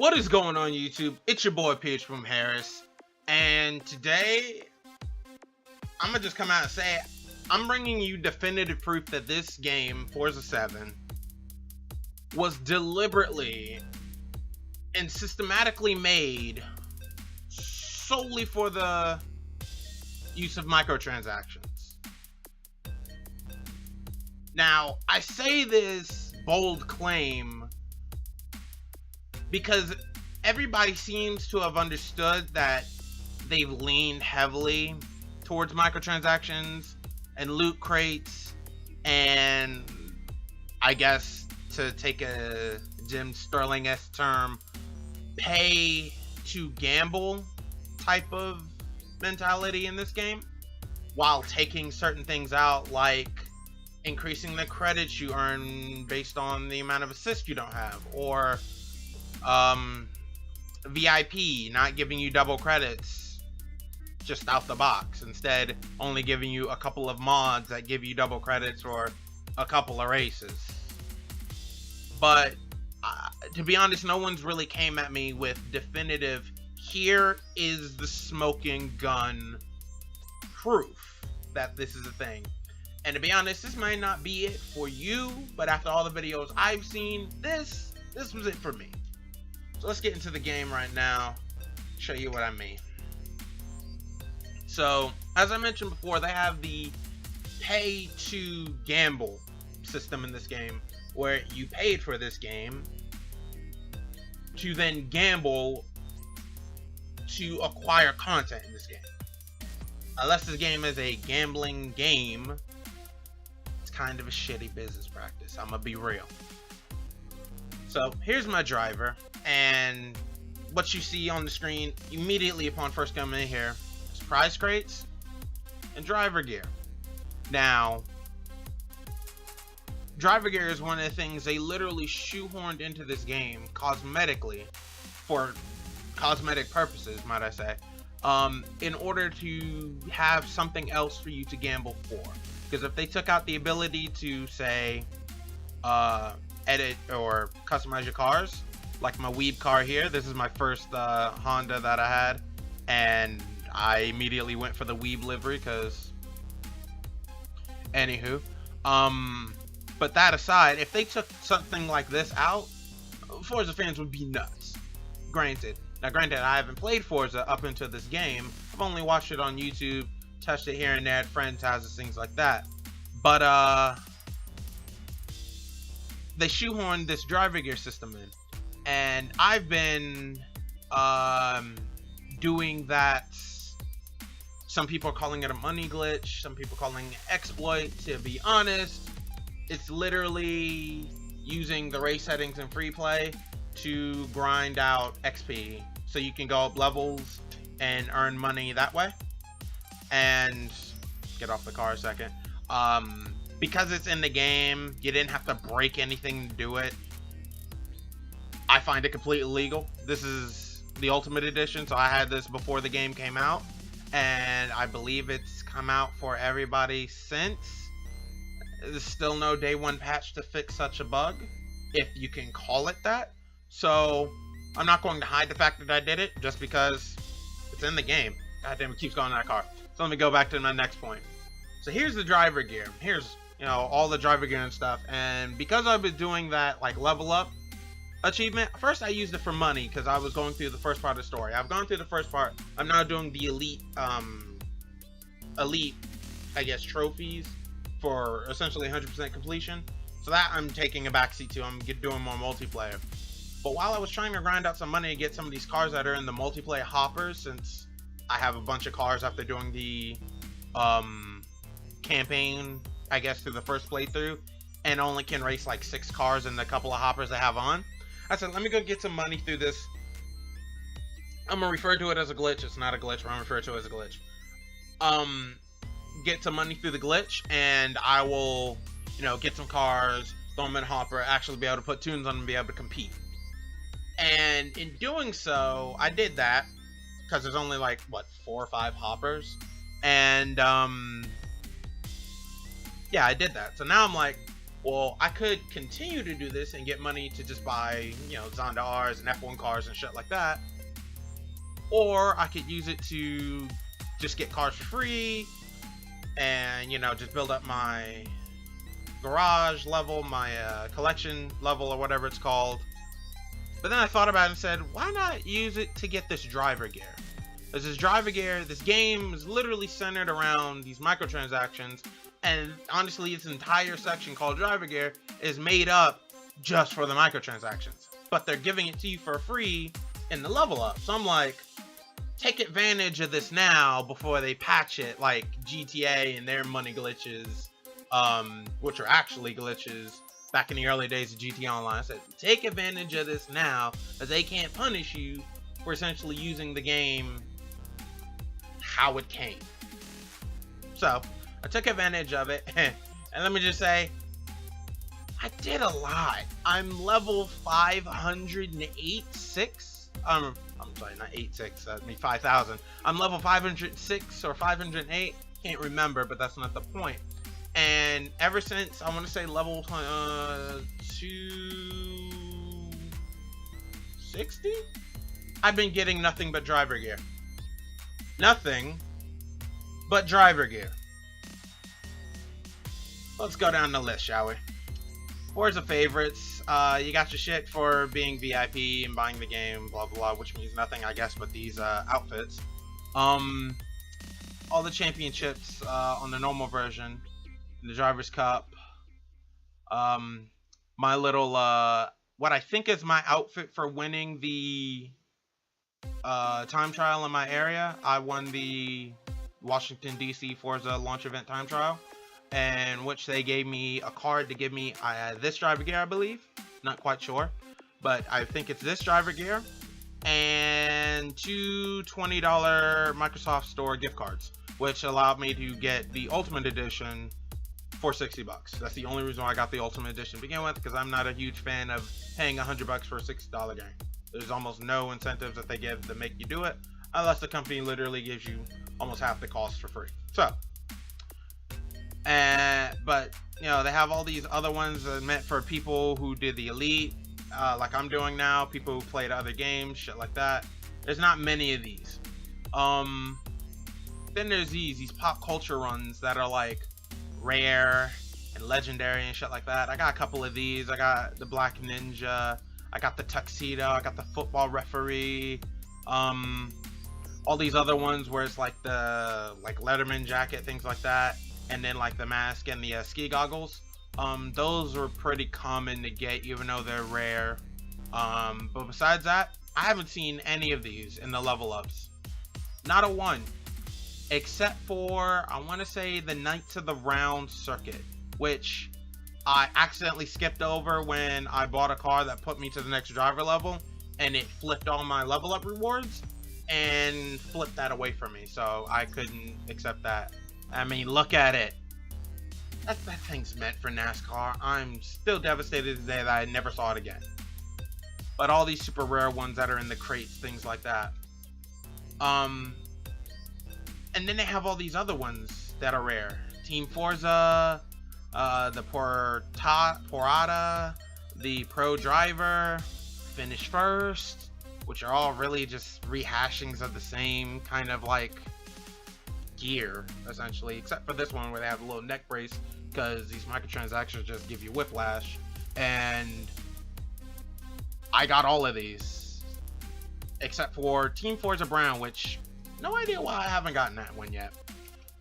What is going on YouTube? It's your boy Peach from Harris, and today I'm gonna just come out and say I'm bringing you definitive proof that this game, Forza 7, was deliberately and systematically made solely for the use of microtransactions. Now, I say this bold claim because everybody seems to have understood that they've leaned heavily towards microtransactions and loot crates, and I guess, to take a Jim Sterling-esque term, pay to gamble type of mentality in this game, while taking certain things out like increasing the credits you earn based on the amount of assists you don't have, or VIP, not giving you double credits just out the box, instead only giving you a couple of mods that give you double credits for a couple of races. But to be honest, no one's really came at me with definitive, here is the smoking gun proof that this is a thing. And to be honest, this might not be it for you, but after all the videos I've seen, this was it for me. So let's get into the game right now, show you what I mean. So, as I mentioned before, they have the pay to gamble system in this game, where you paid for this game to then gamble to acquire content in this game. Unless this game is a gambling game, it's kind of a shitty business practice, I'm gonna be real. So here's my driver, and what you see on the screen immediately upon first coming in here is prize crates and driver gear. Now, driver gear is one of the things they literally shoehorned into this game cosmetically, for cosmetic purposes, might I say, in order to have something else for you to gamble for. Because if they took out the ability to, say, edit or customize your cars, like my Weeb car here, this is my first Honda that I had, and I immediately went for the Weeb livery because, anywho, but that aside, if they took something like this out, Forza fans would be nuts. Granted, I haven't played Forza up until this game. I've only watched it on YouTube, touched it here and there at friends' houses, things like that. But they shoehorned this driver gear system in, and I've been doing that. Some people are calling it a money glitch, some people calling it exploit. To be honest, it's literally using the race settings in free play to grind out XP so you can go up levels and earn money that way. And get off the car a second. Because it's in the game, you didn't have to break anything to do it. I find it completely legal. This is the Ultimate Edition, so I had this before the game came out, and I believe it's come out for everybody since. There's still no day one patch to fix such a bug, if you can call it that. So I'm not going to hide the fact that I did it just because it's in the game. God damn, it keeps going in that car. So let me go back to my next point. So here's the driver gear. Here's, all the driver gear and stuff. And because I've been doing that, like, level up achievement, first I used it for money because I was going through the first part of the story. I've gone through the first part. I'm now doing the elite, I guess, trophies for essentially 100% completion. So that I'm taking a backseat to. I'm doing more multiplayer. But while I was trying to grind out some money to get some of these cars that are in the multiplayer hoppers, since I have a bunch of cars after doing the campaign, I guess, through the first playthrough, and only can race like 6 cars in the couple of hoppers I have on, I said, let me go get some money through this. I'm gonna refer to it as a glitch. It's not a glitch, but I'm gonna refer to it as a glitch. Get some money through the glitch, and I will, get some cars, throw them in a hopper, actually be able to put tunes on them and be able to compete. And in doing so, I did that because there's only like, what, 4 or 5 hoppers, and yeah, I did that. So now I'm like, Well, I could continue to do this and get money to just buy, you know, Zonda R's and F1 cars and shit like that. Or I could use it to just get cars for free and, you know, just build up my garage level, my collection level, or whatever it's called. But then I thought about it and said, why not use it to get this driver gear? Because this driver gear, this game is literally centered around these microtransactions, and honestly, this entire section called driver gear is made up just for the microtransactions. But they're giving it to you for free in the level up. So I'm like, take advantage of this now before they patch it like GTA and their money glitches, which are actually glitches back in the early days of GTA Online. I said, take advantage of this now, as they can't punish you for essentially using the game how it came. So I took advantage of it, and let me just say, I did a lot. I'm level 508.6. I'm sorry, not 86. That'd be 5,000. I'm level 506 or 508. Can't remember, but that's not the point. And ever since, I want to say level 260, I've been getting nothing but driver gear. Nothing but driver gear. Let's go down the list, shall we? Forza favorites. You got your shit for being VIP and buying the game, blah blah blah, which means nothing, I guess, but these outfits. All the championships on the normal version, the Drivers' Cup. My little what I think is my outfit for winning the time trial in my area. I won the Washington DC Forza launch event time trial, and which they gave me a card to give me this driver gear, I believe. Not quite sure, but I think it's this driver gear and two $20 Microsoft Store gift cards, which allowed me to get the Ultimate Edition for $60. That's the only reason why I got the Ultimate Edition to begin with, because I'm not a huge fan of paying $100 for a $60 game. There's almost no incentives that they give to make you do it, unless the company literally gives you almost half the cost for free. So, but you know, they have all these other ones that are meant for people who did the Elite, like I'm doing now, people who played other games, shit like that. There's not many of these. Then there's these pop culture runs that are like rare and legendary and shit like that. I got a couple of these. I got the Black Ninja, I got the Tuxedo, I got the Football Referee, all these other ones where it's like the Letterman jacket, things like that, and then like the mask and the ski goggles. Those were pretty common to get, even though they're rare. But besides that, I haven't seen any of these in the level ups. Not a one. Except for, I want to say, the Knights of the Round circuit, which I accidentally skipped over when I bought a car that put me to the next driver level, and it flipped all my level up rewards and flipped that away from me, so I couldn't accept that. I mean, look at it. That thing's meant for NASCAR. I'm still devastated today that I never saw it again. But all these super rare ones that are in the crates, things like that. And then they have all these other ones that are rare. Team Forza, the Porata, the Pro Driver, Finish First, which are all really just rehashings of the same kind of like gear, essentially, except for this one where they have a little neck brace, because these microtransactions just give you whiplash. And I got all of these except for Team Forza Brown, which no idea why I haven't gotten that one yet.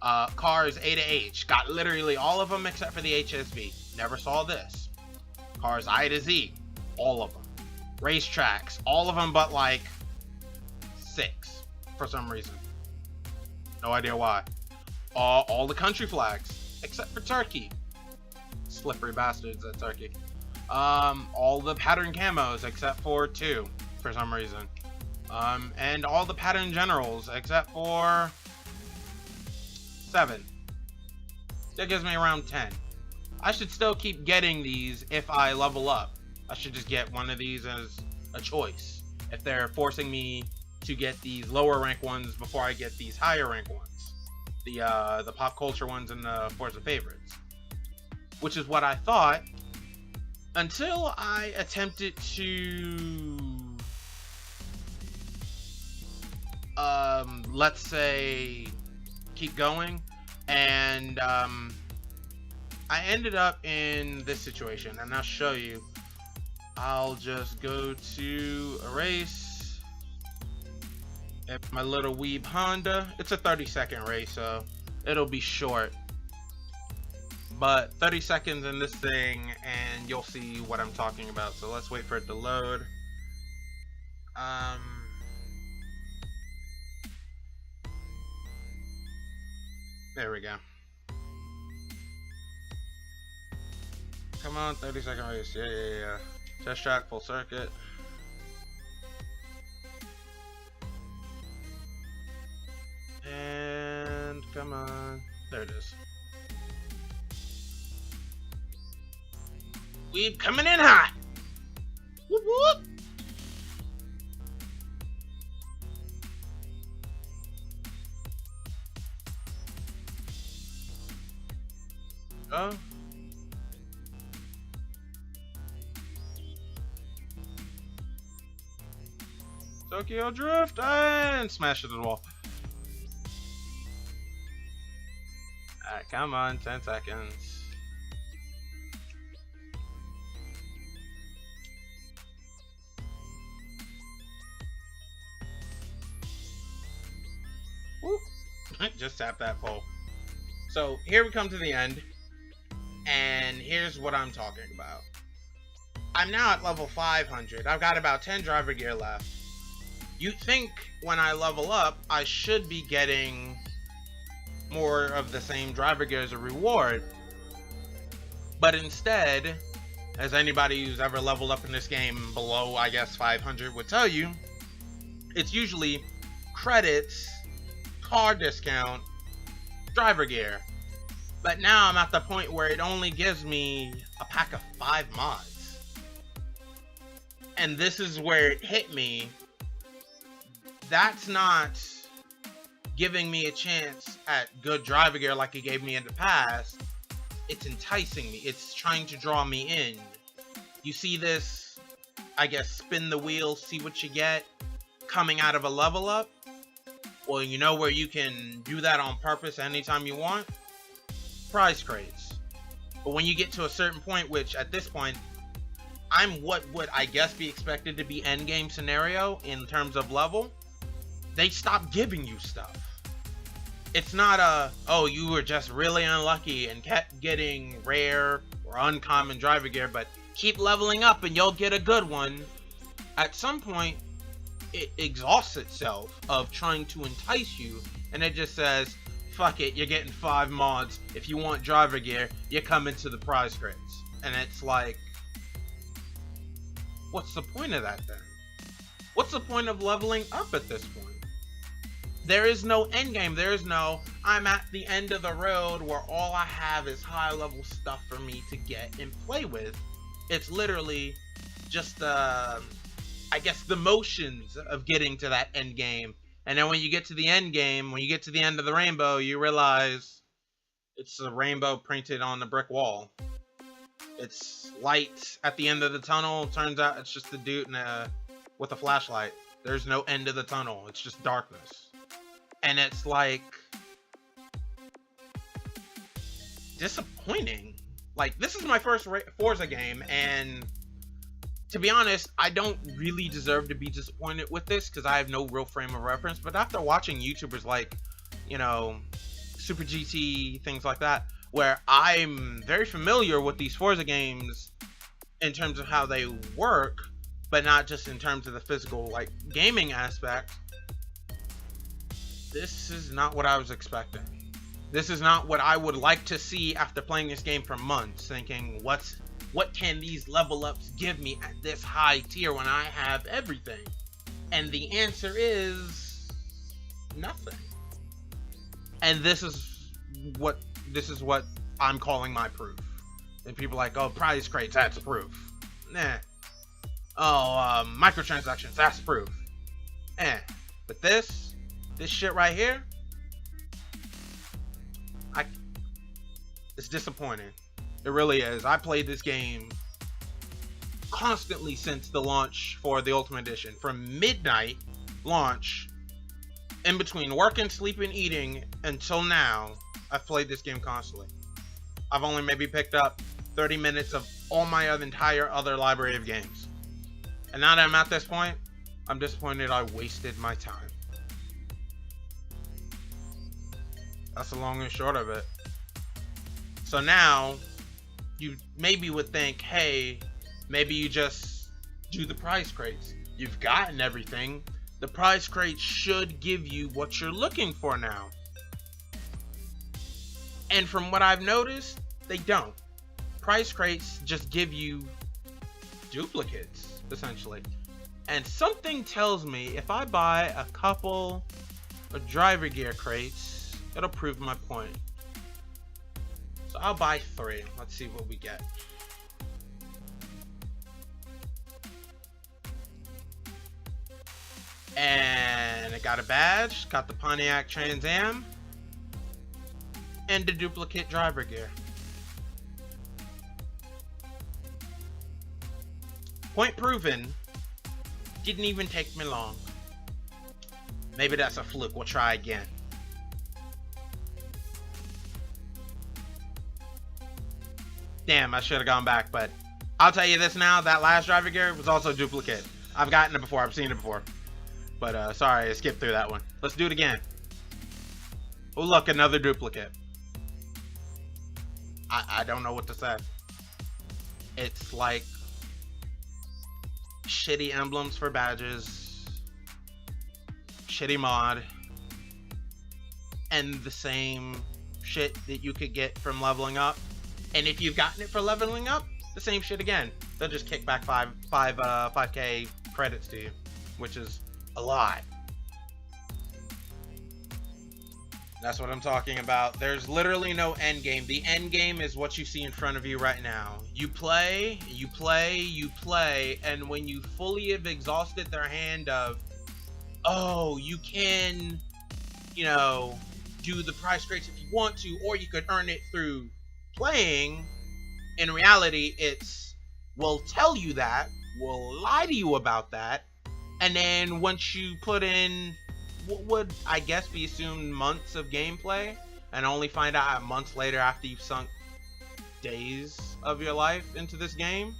Cars A to H, got literally all of them except for the HSV. Never saw this. Cars I to Z, all of them. Racetracks, all of them but like 6 for some reason. No idea why. All the country flags except for Turkey. Slippery bastards at Turkey. All the pattern camos except for 2 for some reason. And all the pattern generals except for 7. That gives me around 10. I should still keep getting these if I level up. I should just get one of these as a choice if they're forcing me to get these lower rank ones before I get these higher rank ones, the pop culture ones and the Forza favorites. which is what I thought, until I attempted to, let's say, keep going, and I ended up in this situation, and I'll show you. I'll just go to erase at my little weeb Honda. It's a 30-second race, so it'll be short, but 30 seconds in this thing and you'll see what I'm talking about. So let's wait for it to load. There we go. Come on, 30-second race. Yeah. Test track, full circuit. And come on. There it is. We're coming in hot. Whoop whoop. Oh. Tokyo Drift and smash it to the wall. Alright, come on, 10 seconds. Woo. Just tap that pole. So here we come to the end, and here's what I'm talking about. I'm now at level 500. I've got about 10 driver gear left. You'd think when I level up, I should be getting more of the same driver gear as a reward. But instead, as anybody who's ever leveled up in this game below, I guess, 500 would tell you, it's usually credits, car discount, driver gear. But now I'm at the point where it only gives me a pack of 5 mods. And this is where it hit me. That's not giving me a chance at good driver gear like it gave me in the past. It's enticing me. It's trying to draw me in. You see this, I guess, spin the wheel, see what you get coming out of a level up? Well, you know where you can do that on purpose anytime you want? Prize crates. But when you get to a certain point, which at this point, I'm what would I guess be expected to be endgame scenario in terms of level, they stop giving you stuff. It's not a, oh, you were just really unlucky and kept getting rare or uncommon driver gear, but keep leveling up and you'll get a good one. At some point, it exhausts itself of trying to entice you, and it just says, fuck it, you're getting 5 mods. If you want driver gear, you're coming to the prize crates. And it's like, what's the point of that then? What's the point of leveling up at this point? There is no end game. There is no, I'm at the end of the road where all I have is high level stuff for me to get and play with. It's literally just, I guess, the motions of getting to that end game. And then when you get to the end game, when you get to the end of the rainbow, you realize it's a rainbow printed on the brick wall. It's light at the end of the tunnel. Turns out it's just a dude with a flashlight. There's no end of the tunnel. It's just darkness. And it's like disappointing. Like, this is my first Forza game, and to be honest, I don't really deserve to be disappointed with this because I have no real frame of reference. But after watching YouTubers like, you know, Super GT, things like that, where I'm very familiar with these Forza games in terms of how they work, but not just in terms of the physical, like, gaming aspect, this is not what I was expecting. This is not what I would like to see after playing this game for months, thinking, what can these level ups give me at this high tier when I have everything? And the answer is nothing. And this is what I'm calling my proof. And people are like, oh, prize crates, that's proof. Nah. Oh, microtransactions, that's proof. But this shit right here, it's disappointing. It really is. I played this game constantly since the launch for the Ultimate Edition. From midnight launch, in between working, sleeping, eating, until now, I've played this game constantly. I've only maybe picked up 30 minutes of all my entire other library of games. And now that I'm at this point, I'm disappointed I wasted my time. That's the long and short of it. So now, you maybe would think, hey, maybe you just do the prize crates. You've gotten everything. The prize crates should give you what you're looking for now. And from what I've noticed, they don't. Prize crates just give you duplicates, essentially. And something tells me if I buy a couple of driver gear crates, it'll prove my point. So I'll buy 3. Let's see what we get. And I got a badge, got the Pontiac Trans Am, and the duplicate driver gear. Point proven. Didn't even take me long. Maybe that's a fluke. We'll try again. Damn, I should have gone back, but I'll tell you this now, that last driver gear was also duplicate. I've gotten it before, I've seen it before. But sorry, I skipped through that one. Let's do it again. Oh look, another duplicate. I don't know what to say. It's like shitty emblems for badges, shitty mod, and the same shit that you could get from leveling up. And if you've gotten it for leveling up, the same shit again. They'll just kick back 5k credits to you, which is a lot. That's what I'm talking about. There's literally no end game. The end game is what you see in front of you right now. You play, you play, you play, and when you fully have exhausted their hand of, oh, you can, you know, do the prize crates if you want to, or you could earn it through playing. In reality, it's, we'll tell you that, we'll lie to you about that, and then once you put in what would, I guess, be assumed months of gameplay, and only find out months later after you've sunk days of your life into this game,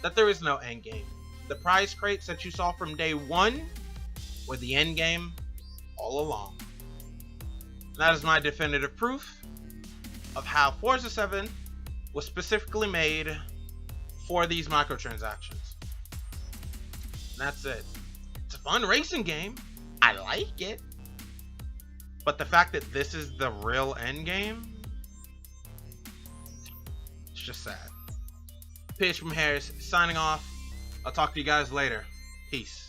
that there is no end game. The prize crates that you saw from day one were the end game all along. And that is my definitive proof of how Forza 7 was specifically made for these microtransactions. And that's it. It's a fun racing game. I like it. But the fact that this is the real end game, it's just sad. PH from Harris signing off. I'll talk to you guys later. Peace.